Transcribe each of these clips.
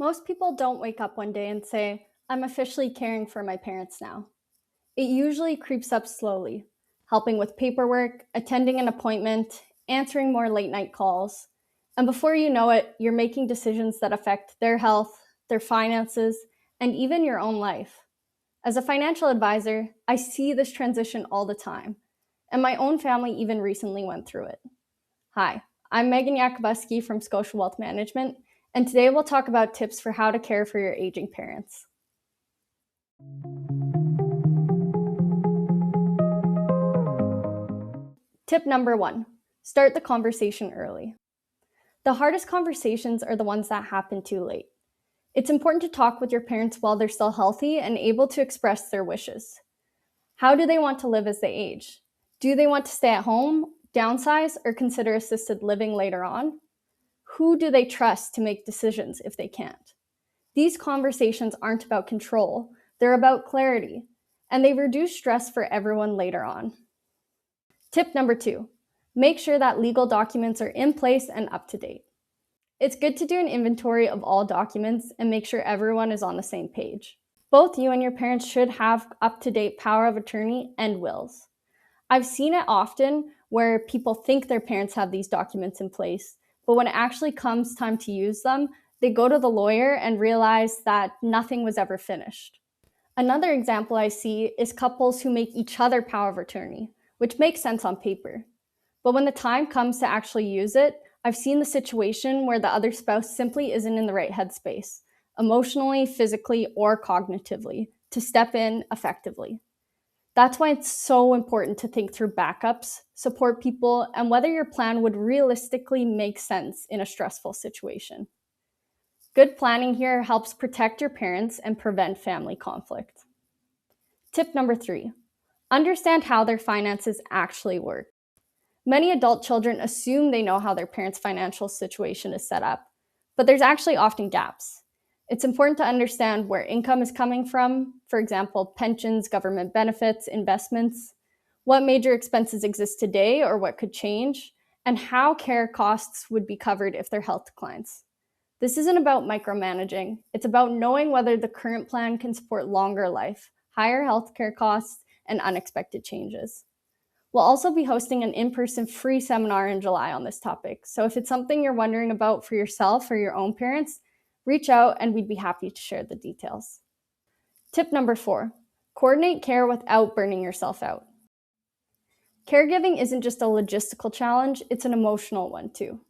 Most people don't wake up one day and say, I'm officially caring for my parents now. It usually creeps up slowly, helping with paperwork, attending an appointment, answering more late night calls. And before you know it, you're making decisions that affect their health, their finances, and even your own life. As a financial advisor, I see this transition all the time, and my own family even recently went through it. Hi, I'm Megan Yakabuski from Scotia Management, and today we'll talk about tips for how to care for your aging parents. Tip number 1, start the conversation early. The hardest conversations are the ones that happen too late. It's important to talk with your parents while they're still healthy and able to express their wishes. How do they want to live as they age? Do they want to stay at home, downsize, or consider assisted living later on? Who do they trust to make decisions if they can't? These conversations aren't about control, they're about clarity, and they reduce stress for everyone later on. Tip number 2, make sure that legal documents are in place and up to date. It's good to do an inventory of all documents and make sure everyone is on the same page. Both you and your parents should have up-to-date power of attorney and wills. I've seen it often where people think their parents have these documents in place, but when it actually comes time to use them, they go to the lawyer and realize that nothing was ever finished. Another example I see is couples who make each other power of attorney, which makes sense on paper. But when the time comes to actually use it, I've seen the situation where the other spouse simply isn't in the right headspace, emotionally, physically, or cognitively, to step in effectively. That's why it's so important to think through backups, support people, and whether your plan would realistically make sense in a stressful situation. Good planning here helps protect your parents and prevent family conflict. Tip number 3, understand how their finances actually work. Many adult children assume they know how their parents' financial situation is set up, but there's actually often gaps. It's important to understand where income is coming from, for example, pensions, government benefits, investments, what major expenses exist today or what could change, and how care costs would be covered if their health declines. This isn't about micromanaging, it's about knowing whether the current plan can support longer life, higher healthcare costs, and unexpected changes. We'll also be hosting an in-person free seminar in July on this topic, so if it's something you're wondering about for yourself or your own parents, reach out and we'd be happy to share the details. Tip number 4, coordinate care without burning yourself out. Caregiving isn't just a logistical challenge, it's an emotional one too.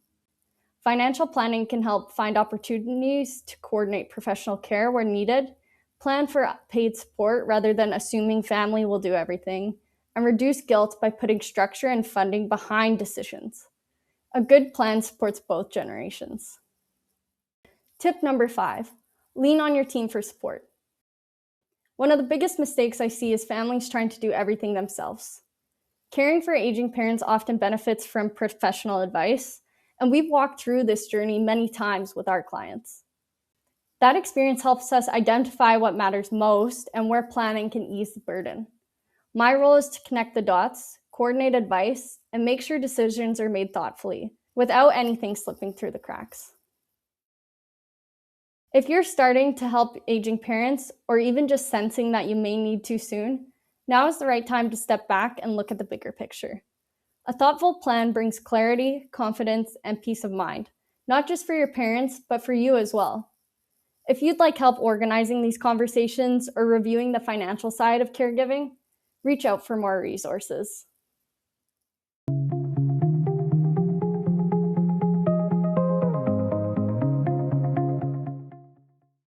Financial planning can help find opportunities to coordinate professional care where needed, plan for paid support rather than assuming family will do everything, and reduce guilt by putting structure and funding behind decisions. A good plan supports both generations. Tip number 5, lean on your team for support. One of the biggest mistakes I see is families trying to do everything themselves. Caring for aging parents often benefits from professional advice, and we've walked through this journey many times with our clients. That experience helps us identify what matters most and where planning can ease the burden. My role is to connect the dots, coordinate advice, and make sure decisions are made thoughtfully, without anything slipping through the cracks. If you're starting to help aging parents, or even just sensing that you may need to soon, now is the right time to step back and look at the bigger picture. A thoughtful plan brings clarity, confidence, and peace of mind, not just for your parents, but for you as well. If you'd like help organizing these conversations or reviewing the financial side of caregiving, reach out for more resources.